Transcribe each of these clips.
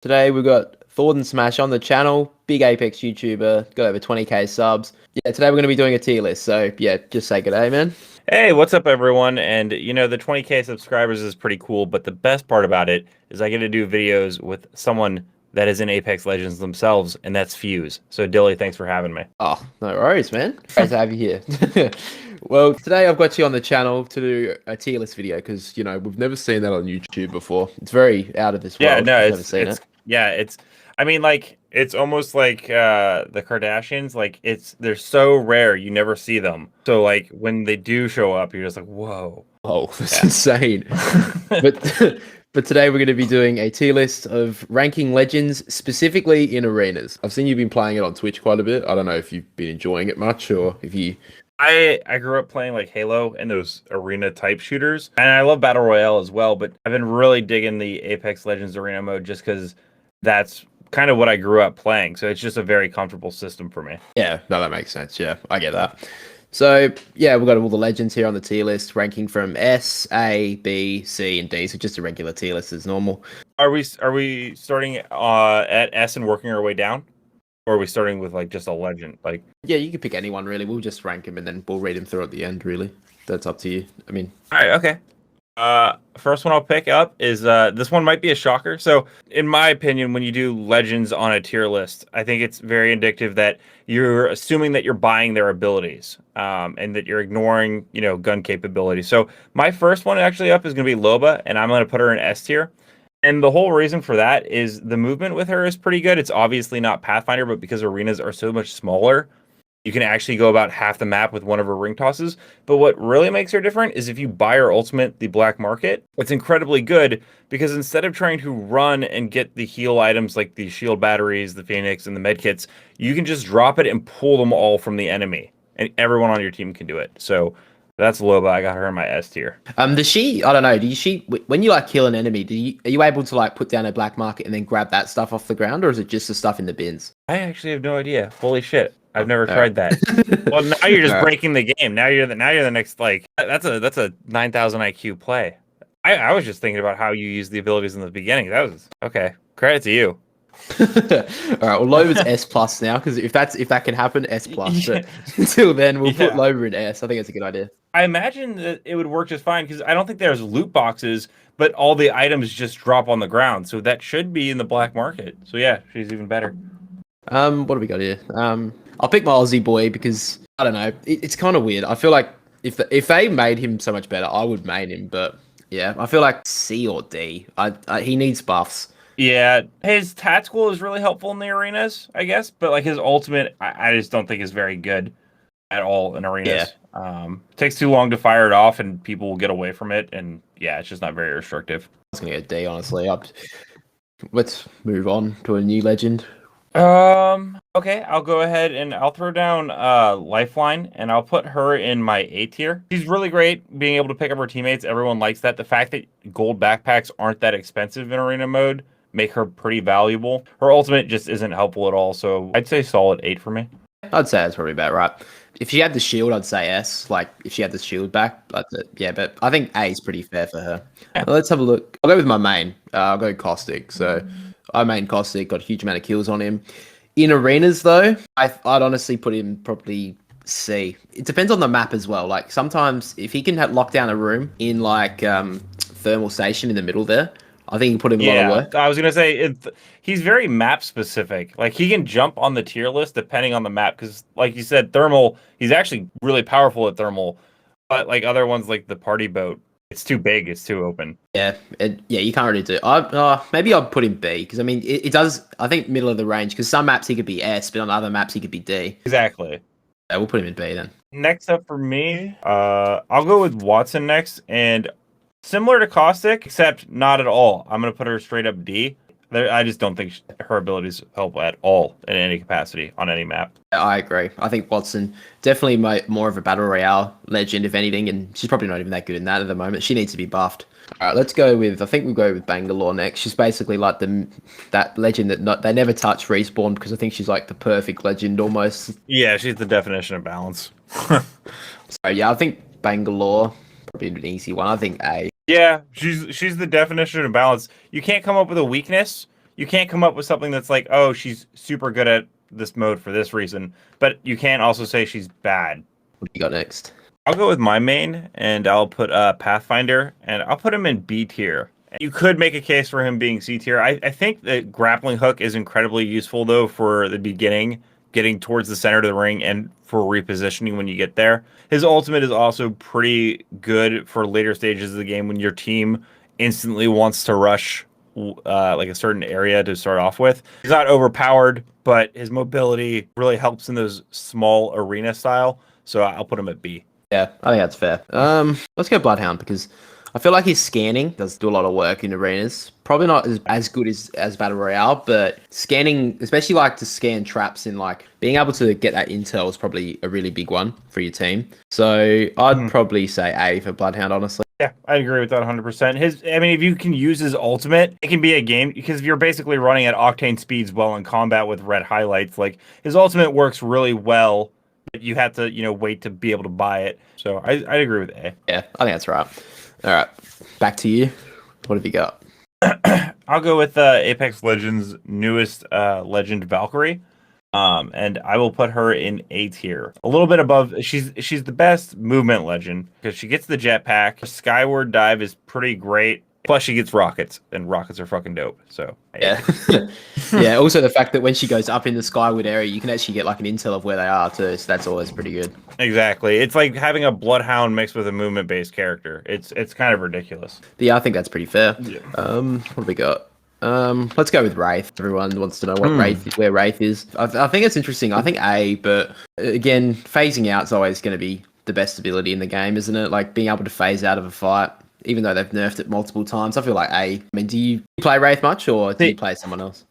Today we've got Thordan Smash on the channel, big Apex YouTuber, got over 20k subs. Yeah, today we're going to be doing a tier list, so yeah, just say good day, man. Hey, what's up, everyone? And the 20K subscribers is pretty cool, but the best part about it is I get to do videos with someone that is in Apex Legends themselves, and that's Fuse. So, Dilly, thanks for having me. Oh, no worries, man. Great to have you here. Well, today I've got you on the channel to do a tier list video because, we've never seen that on YouTube before. It's very out of this Yeah, world. no, I've never seen it. I mean, like, it's almost like the Kardashians. Like, they're so rare, you never see them. So, like, when they do show up, you're just like, whoa. Oh, that's insane. But but today we're going to be doing a tier list of ranking legends specifically in arenas. I've seen you've been playing it on Twitch quite a bit. I don't know if you've been enjoying it much or if you... I grew up playing like Halo and those arena type shooters, and I love Battle Royale as well, but I've been really digging the Apex Legends arena mode just because that's kind of what I grew up playing. So it's just a very comfortable system for me. Yeah, no, that makes sense. Yeah, I get that. So, yeah, we've got all the legends here on the tier list, ranking from S, A, B, C, and D. So just a regular tier list as normal. Are we starting at S and working our way down? Or are we starting with like just a legend? Like, Yeah, you can pick anyone, really. We'll just rank them and then we'll read them through at the end, really. That's up to you. I mean... all right, okay. First one I'll pick up is this one might be a shocker. So, in my opinion, when you do legends on a tier list, I think it's very indicative that you're assuming that you're buying their abilities, and that you're ignoring, gun capability. So, my first one actually up is going to be Loba, and I'm going to put her in S tier. And the whole reason for that is the movement with her is pretty good. It's obviously not Pathfinder, but because arenas are so much smaller, you can actually go about half the map with one of her ring tosses. But what really makes her different is if you buy her ultimate, the black market, it's incredibly good because instead of trying to run and get the heal items like the shield batteries, the Phoenix, and the medkits, you can just drop it and pull them all from the enemy. And everyone on your team can do it. So that's Loba. I got her in my S tier. Does she, I don't know, when you kill an enemy, are you able to put down a black market and then grab that stuff off the ground, or is it just the stuff in the bins? I actually have no idea. Holy shit. I've never tried that. Well, now you're just breaking the game. Now you're the next, like, that's a 9,000 IQ play. I was just thinking about how you use the abilities in the beginning. That was okay. Credit to you. All right, well, Loba's S plus now because if that can happen, S plus. But until then, we'll put Loba in S. I think it's a good idea. I imagine that it would work just fine because I don't think there's loot boxes, but all the items just drop on the ground, so that should be in the black market. So yeah, she's even better. What do we got here? I'll pick my Aussie boy because I don't know. It's kind of weird. I feel like if they made him so much better, I would main him. But yeah, I feel like C or D. He needs buffs. Yeah, his tactical is really helpful in the arenas, I guess, but like his ultimate, I just don't think is very good at all in arenas. Yeah. Takes too long to fire it off, and people will get away from it, and yeah, it's just not very restrictive. I was gonna get a D, honestly. Let's move on to a new legend. Okay, I'll go ahead and I'll throw down Lifeline, and I'll put her in my A tier. She's really great being able to pick up her teammates. Everyone likes that. The fact that gold backpacks aren't that expensive in arena mode make her pretty valuable. Her ultimate just isn't helpful at all, so I'd say solid 8 for me. I'd say that's probably about right. If she had the shield, I'd say S. Like, if she had the shield back, but I think A is pretty fair for her. Yeah. Let's have a look. I'll go with my main. I'll go Caustic. So I main Caustic, got a huge amount of kills on him. In arenas, though, I'd honestly put him probably C. It depends on the map as well. Like, sometimes if he can lock down a room in, Thermal Station in the middle there, I think you put him a lot of work. I was going to say, he's very map specific. Like, he can jump on the tier list depending on the map. Because, like you said, Thermal, he's actually really powerful at Thermal. But, like, other ones like the Party Boat, it's too big. It's too open. Yeah, you can't really do it. Maybe I'll put him B. Because, I mean, it does, I think, middle of the range. Because some maps he could be S, but on other maps he could be D. Exactly. Yeah, we'll put him in B then. Next up for me, I'll go with Watson next. And similar to Caustic, except not at all. I'm going to put her straight up D. I just don't think her abilities help at all in any capacity on any map. I agree. I think Watson definitely more of a Battle Royale legend, if anything, and she's probably not even that good in that at the moment. She needs to be buffed. All right, let's go with, I think we'll go with Bangalore next. She's basically like that legend that they never touch Respawn because I think she's like the perfect legend almost. Yeah, she's the definition of balance. So yeah, I think Bangalore, probably an easy one. I think A. Yeah, she's the definition of balance. You can't come up with a weakness. you can't come up with something that's like, oh, she's super good at this mode for this reason, but you can't also say she's bad. What do you got next? I'll go with my main, and I'll put Pathfinder, and I'll put him in B tier. You could make a case for him being C tier. I think the grappling hook is incredibly useful, though, for the beginning, getting towards the center of the ring, and for repositioning when you get there. His ultimate is also pretty good for later stages of the game when your team instantly wants to rush like a certain area to start off with. He's not overpowered, but his mobility really helps in those small arena style. So I'll put him at B. Yeah, I think that's fair. Let's go Bloodhound because I feel like his scanning does do a lot of work in arenas. Probably not as good as Battle Royale, but scanning, especially like to scan traps and like being able to get that intel is probably a really big one for your team. So I'd probably say A for Bloodhound, honestly. Yeah, I agree with that 100%. If you can use his ultimate, it can be a game because if you're basically running at octane speeds while in combat with red highlights, like his ultimate works really well. But you have to, wait to be able to buy it. So I'd agree with A. Yeah, I think that's right. All right, back to you. What have you got? I'll go with Apex Legends' newest legend, Valkyrie. And I will put her in A tier. A little bit above. She's the best movement legend because she gets the jetpack. Her skyward dive is pretty great. Plus, she gets rockets, and rockets are fucking dope. So yeah, yeah. Also, the fact that when she goes up in the skyward area, you can actually get like an intel of where they are too. So that's always pretty good. Exactly. It's like having a bloodhound mixed with a movement-based character. It's kind of ridiculous. Yeah, I think that's pretty fair. Yeah. What have we got? Let's go with Wraith. Everyone wants to know what where Wraith is. I think it's interesting. I think A, but again, phasing out is always going to be the best ability in the game, isn't it? Like being able to phase out of a fight. Even though they've nerfed it multiple times, I feel like A. I mean, do you play Wraith much, or do you play someone else?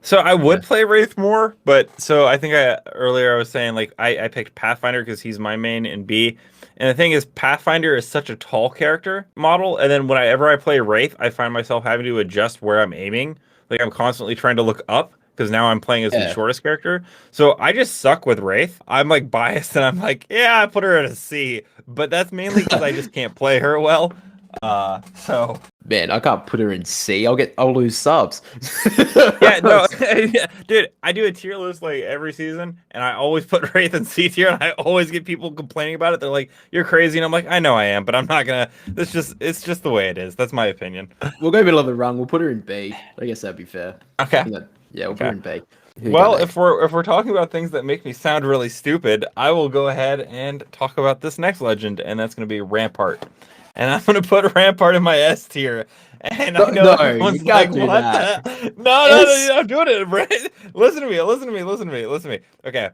So I would play Wraith more, but so I think earlier I was saying like I picked Pathfinder because he's my main in B. And the thing is, Pathfinder is such a tall character model, and then whenever I play Wraith, I find myself having to adjust where I'm aiming. Like I'm constantly trying to look up because now I'm playing as the shortest character. So I just suck with Wraith. I'm like biased and I'm like, yeah, I put her at a C, but that's mainly because I just can't play her well. So man, I can't put her in C. I'll lose subs. Yeah, no, dude, I do a tier list like every season, and I always put Wraith in C tier, and I always get people complaining about it. They're like, "You're crazy," and I'm like, "I know I am, but I'm not gonna." It's just the way it is. That's my opinion. We'll go middle of the rung. We'll put her in B. I guess that'd be fair. Okay. Yeah, we'll put her in B. Well, if we're talking about things that make me sound really stupid, I will go ahead and talk about this next legend, and that's going to be Rampart. And I'm going to put Rampart in my S tier. And I know everyone's like, what the? No, I'm doing it, right? Listen to me. Okay.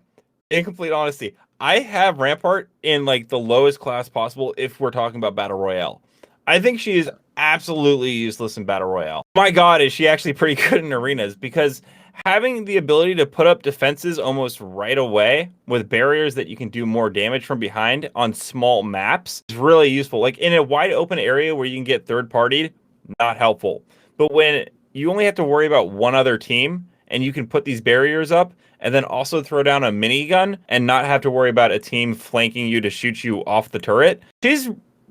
In complete honesty, I have Rampart in like the lowest class possible if we're talking about Battle Royale. I think she is absolutely useless in Battle Royale. My God, is she actually pretty good in arenas because having the ability to put up defenses almost right away with barriers that you can do more damage from behind on small maps is really useful. Like in a wide open area where you can get third partied, not helpful. But when you only have to worry about one other team and you can put these barriers up and then also throw down a minigun and not have to worry about a team flanking you to shoot you off the turret, she's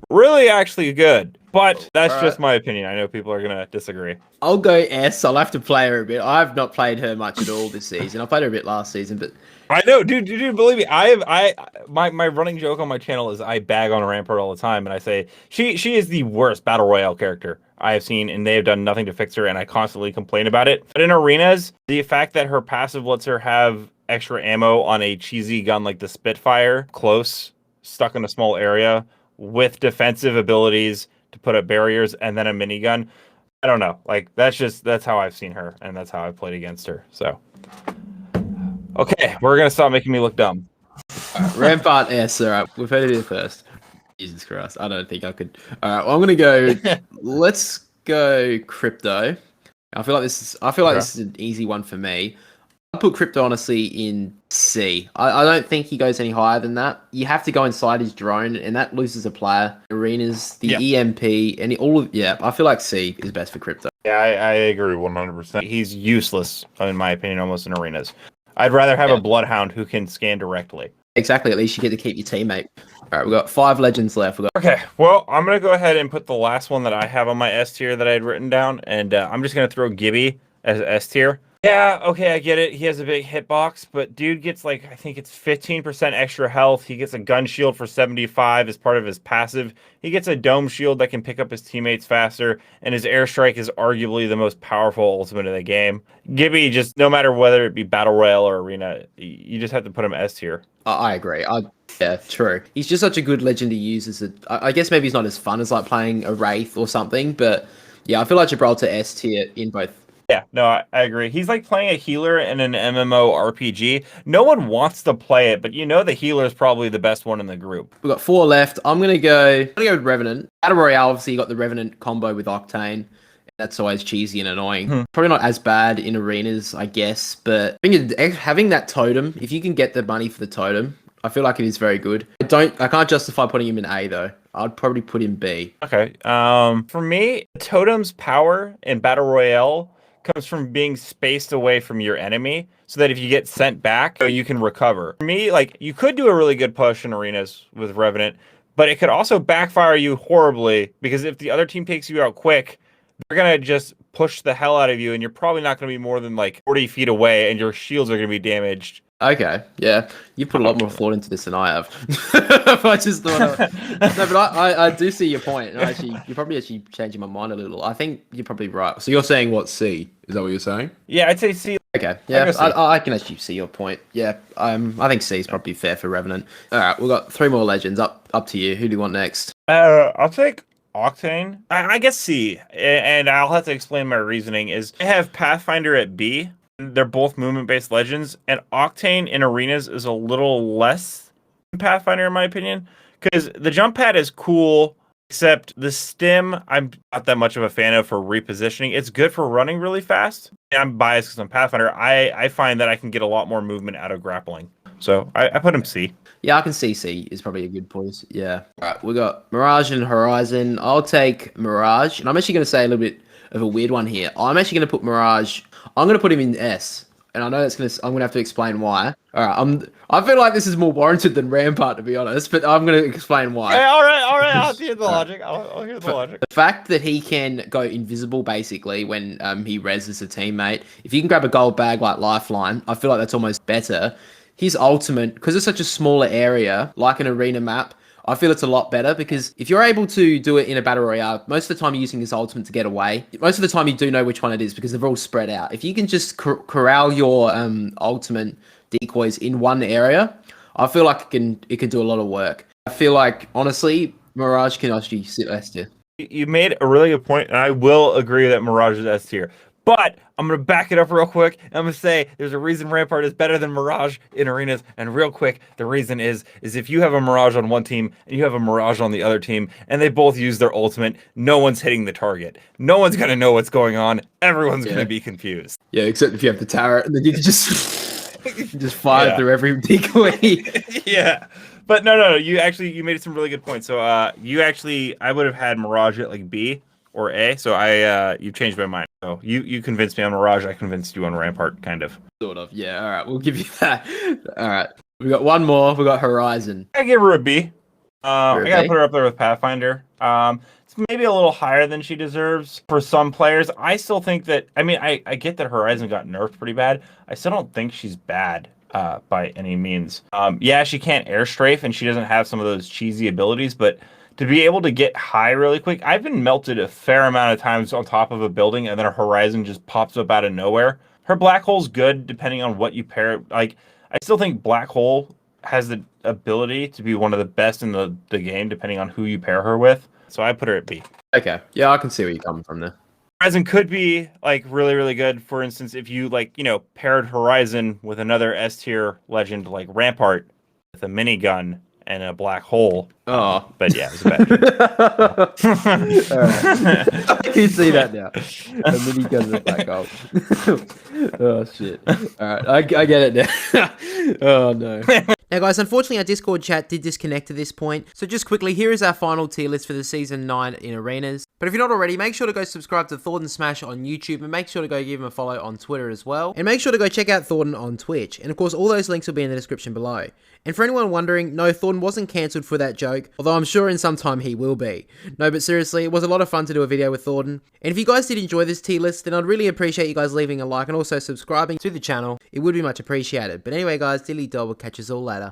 really actually good. But that's just my opinion. I know people are going to disagree. I'll go S. I'll have to play her a bit. I've not played her much at all this season. I played her a bit last season, but I know, dude, believe me. My running joke on my channel is I bag on Rampart all the time, and I say she is the worst Battle Royale character I have seen, and they have done nothing to fix her, and I constantly complain about it. But in arenas, the fact that her passive lets her have extra ammo on a cheesy gun like the Spitfire, close, stuck in a small area, with defensive abilities to put up barriers and then a minigun. I don't know. Like that's how I've seen her, and that's how I've played against her. So okay, we're gonna stop making me look dumb. Rampart S. All right, we've heard it here first. Jesus Christ, I don't think I could. All right, well, I'm gonna go. Let's go Crypto. I feel like this is an easy one for me. I'd put Crypto honestly in C. I don't think he goes any higher than that. You have to go inside his drone, and that loses a player. Arenas, the EMP, and I feel like C is best for Crypto. Yeah, I agree 100%. He's useless, in my opinion, almost in arenas. I'd rather have a Bloodhound who can scan directly. Exactly, at least you get to keep your teammate. All right, we've got 5 legends left. Okay, well, I'm going to go ahead and put the last one that I have on my S tier that I had written down, and I'm just going to throw Gibby as S tier. Yeah, okay, I get it. He has a big hitbox, but dude gets like, I think it's 15% extra health. He gets a gun shield for 75 as part of his passive. He gets a dome shield that can pick up his teammates faster, and his airstrike is arguably the most powerful ultimate in the game. Gibby, just no matter whether it be Battle Royale or Arena, you just have to put him S tier. I agree. Yeah, true. He's just such a good legend to use. I guess maybe he's not as fun as like playing a Wraith or something, but yeah, I feel like Gibraltar S tier in both. Yeah, no, I agree. He's like playing a healer in an MMO RPG. No one wants to play it, but you know the healer is probably the best one in the group. We've got 4 left. I'm gonna go with Revenant. Battle Royale, obviously, you got the Revenant combo with Octane. That's always cheesy and annoying. Probably not as bad in arenas, I guess, but I think having that totem, if you can get the money for the totem, I feel like it is very good. I can't justify putting him in A though. I'd probably put him B. Okay. For me, totem's power in Battle Royale comes from being spaced away from your enemy so that if you get sent back, you can recover. For me, like, you could do a really good push in arenas with Revenant, but it could also backfire you horribly because if the other team takes you out quick, they're going to just push the hell out of you and you're probably not going to be more than like 40 feet away and your shields are going to be damaged. Okay, yeah, you put a lot more thought into this than I have. I just thought, no, but I do see your point. And you're probably actually changing my mind a little. I think you're probably right. So you're saying what, C? Is that what you're saying? Yeah, I'd say C. Okay, yeah, I can actually see your point. Yeah, I think C is probably fair for Revenant. All right, we've got 3 more legends. Up to you. Who do you want next? I'll take Octane. I guess C, and I'll have to explain my reasoning. Is I have Pathfinder at B. They're both movement-based legends, and Octane in arenas is a little less than Pathfinder, in my opinion, because the jump pad is cool, except the stim, I'm not that much of a fan of for repositioning. It's good for running really fast. And I'm biased because I'm Pathfinder. I find that I can get a lot more movement out of grappling. So I put him C. Yeah, I can see C is probably a good point. Yeah. All right, we got Mirage and Horizon. I'll take Mirage, and I'm actually going to say a little bit of a weird one here. I'm actually going to put Mirage. I'm going to put him in S, and I know I'm going to have to explain why. All right, I feel like this is more warranted than Rampart, to be honest, but I'm going to explain why. Hey, all right. I'll hear the logic. I'll hear the logic. The fact that he can go invisible, basically, when he reses a teammate, if you can grab a gold bag like Lifeline, I feel like that's almost better. His ultimate, because it's such a smaller area, like an arena map, I feel it's a lot better because if you're able to do it in a battle royale, most of the time you're using this ultimate to get away. Most of the time you do know which one it is because they're all spread out. If you can just corral your ultimate decoys in one area, I feel like it can do a lot of work. I feel like, honestly, Mirage can actually sit S tier. You made a really good point, and I will agree that Mirage is S tier. But I'm going to back it up real quick. I'm going to say there's a reason Rampart is better than Mirage in arenas. And real quick, the reason is if you have a Mirage on one team and you have a Mirage on the other team and they both use their ultimate, no one's hitting the target. No one's going to know what's going on. Everyone's going to be confused. Yeah, except if you have the turret and then you can just, fire through every decoy. Yeah. But no. You made some really good points. So I would have had Mirage at like B or A. So you changed my mind. So you convinced me on Mirage. I convinced you on Rampart, kind of. Sort of. Yeah. All right. We'll give you that. All right. We got one more. We got Horizon. I give her a B. I gotta put her up there with Pathfinder. It's maybe a little higher than she deserves for some players. I still think that. I mean, I get that Horizon got nerfed pretty bad. I still don't think she's bad. By any means. Yeah, she can't air strafe and she doesn't have some of those cheesy abilities, but to be able to get high really quick, I've been melted a fair amount of times on top of a building and then a Horizon just pops up out of nowhere. Her Black Hole's good depending on what you pair it. Like, I still think Black Hole has the ability to be one of the best in the game depending on who you pair her with. So I put her at B. Okay. Yeah, I can see where you're coming from there. Horizon could be like really, really good. For instance, if you paired Horizon with another S tier legend like Rampart with a minigun and a black hole. Oh, but yeah, it was a bad joke. Right. I can see that now. A minigun and a black hole. Oh shit! All right, I get it now. Oh no. Now guys, unfortunately our Discord chat did disconnect at this point, so just quickly, here is our final tier list for the Season 9 in Arenas. But if you're not already, make sure to go subscribe to Thordan Smash on YouTube, and make sure to go give him a follow on Twitter as well. And make sure to go check out Thordan on Twitch, and of course all those links will be in the description below. And for anyone wondering, no, Thordan wasn't cancelled for that joke, although I'm sure in some time he will be. No, but seriously, it was a lot of fun to do a video with Thordan. And if you guys did enjoy this tier list, then I'd really appreciate you guys leaving a like and also subscribing to the channel. It would be much appreciated. But anyway guys, DYLIEDOG will catch us all later.